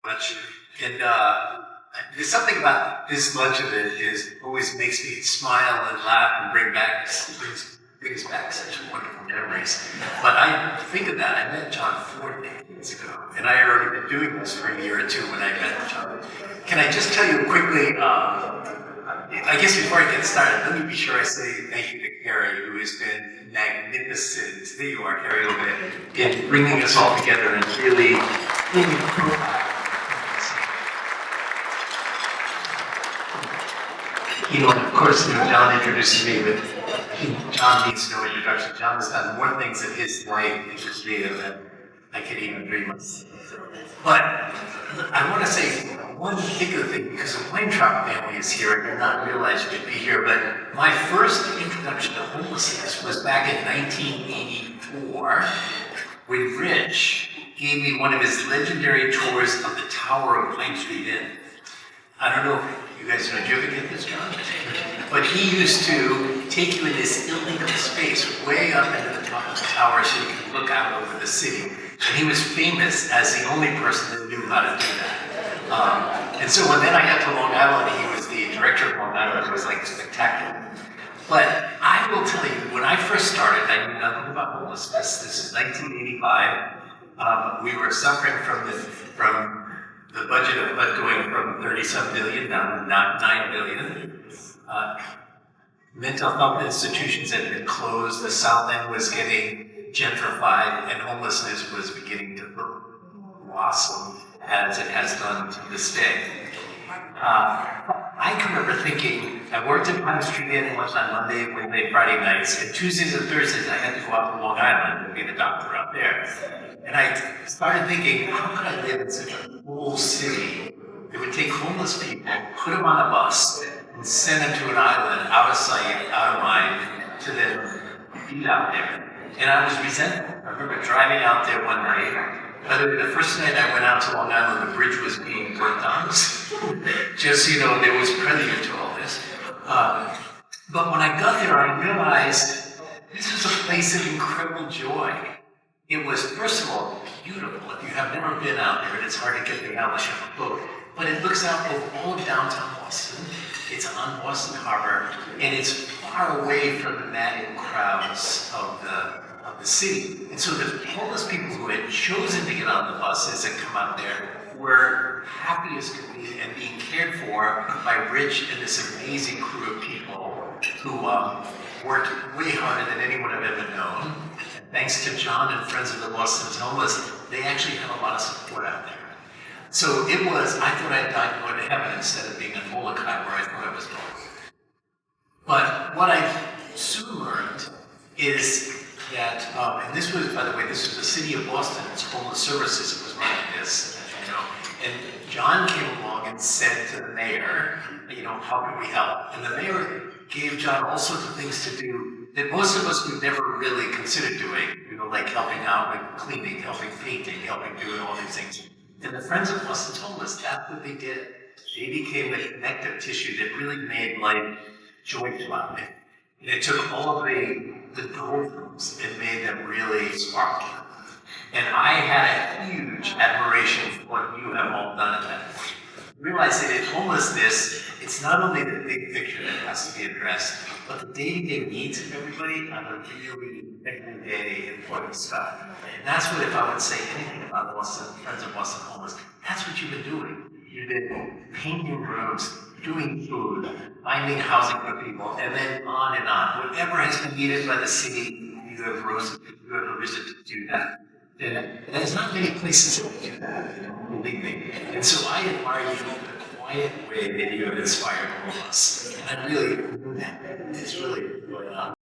much. And there's something about this much of it always makes me smile and laugh and brings back such wonderful memories. But I think of that. I met John 4 decades ago, and I had already been doing this for a year or two when I met John. Can I just tell you quickly? I guess before I get started, let me be sure I say thank you to Carrie, who has been magnificent. There you are, Carrie, over there, in bringing us all together and really bringing a profile. Of course, John introduced me, but John needs no introduction. John has done more things in his life and career than I could even dream of. But I want to say one particular thing, because the Weintraub family is here, and you're not realizing you'd be here, but my first introduction to homelessness was back in 1984, when Rich gave me one of his legendary tours of the Tower of Pine Street Inn. I don't know if you guys know, did you ever get this, John? But he used to take you in this illegal space way up into the top of the tower so you could look out over the city. And he was famous as the only person that knew how to do that. And so when then I got to Long Island, he was the director of Long Island. It was like spectacular. But I will tell you, when I first started, I knew nothing about homelessness. This is 1985. We were suffering from the budget of going from 30-some billion down to 9 billion. Mental health institutions had been closed. The South End was getting gentrified, and homelessness was beginning to blossom as it has done to this day. I can remember thinking, I worked at Pine Street Inn once on Monday, Wednesday, Friday nights, and Tuesdays and Thursdays I had to go out to Long Island and be the doctor out there. And I started thinking, how could I live in such a cool city that would take homeless people, put them on a bus, and send them to an island, out of sight, out of mind, to then be out there. And I was resentful. I remember driving out there one night. By the way, the first night I went out to Long Island, the bridge was being worked on. Just so you know, there was prelude to all this. But when I got there, I realized this was a place of incredible joy. It was, first of all, beautiful. If you have never been out there, and it's hard to get the Alice of a book, but it looks out over all of downtown Boston. It's on Boston Harbor, and it's far away from the madding crowds of the city. And so the homeless people who had chosen to get on the buses and come out there were happy as could be and being cared for by Rich and this amazing crew of people who worked way harder than anyone I've ever known. And thanks to John and Friends of the Boston's Homeless, they actually have a lot of support out there. So it was, I thought I'd died going to heaven instead of being in Molokai where I thought I was going. But what I soon learned is that, and this was, by the way, this was the city of Boston, it's homeless services, it was running this, as you know. And John came along and said to the mayor, how can we help? And the mayor gave John all sorts of things to do that most of us would never really consider doing, like helping out with cleaning, helping painting, helping doing all these things. And the Friends of Boston's Homeless, that's what they did. They became the connective tissue that really made life joyful out there. And it took all of the doldrums and made them really sparkly. And I had a huge admiration for what you have all done at that point. Realize that in homelessness, it's not only the big picture that has to be addressed, but the day-to-day needs of everybody are the really everyday important stuff. And that's what, if I would say anything about Boston, Friends of Boston Homeless, that's what you've been doing. You've been painting rooms, doing food, finding housing for people, and then on and on. Whatever has been needed by the city, you have risen to do that. And there's not many places that do that, believe me. And so I admire you in the quiet way that you have inspired all of us. And I really, it's really going on.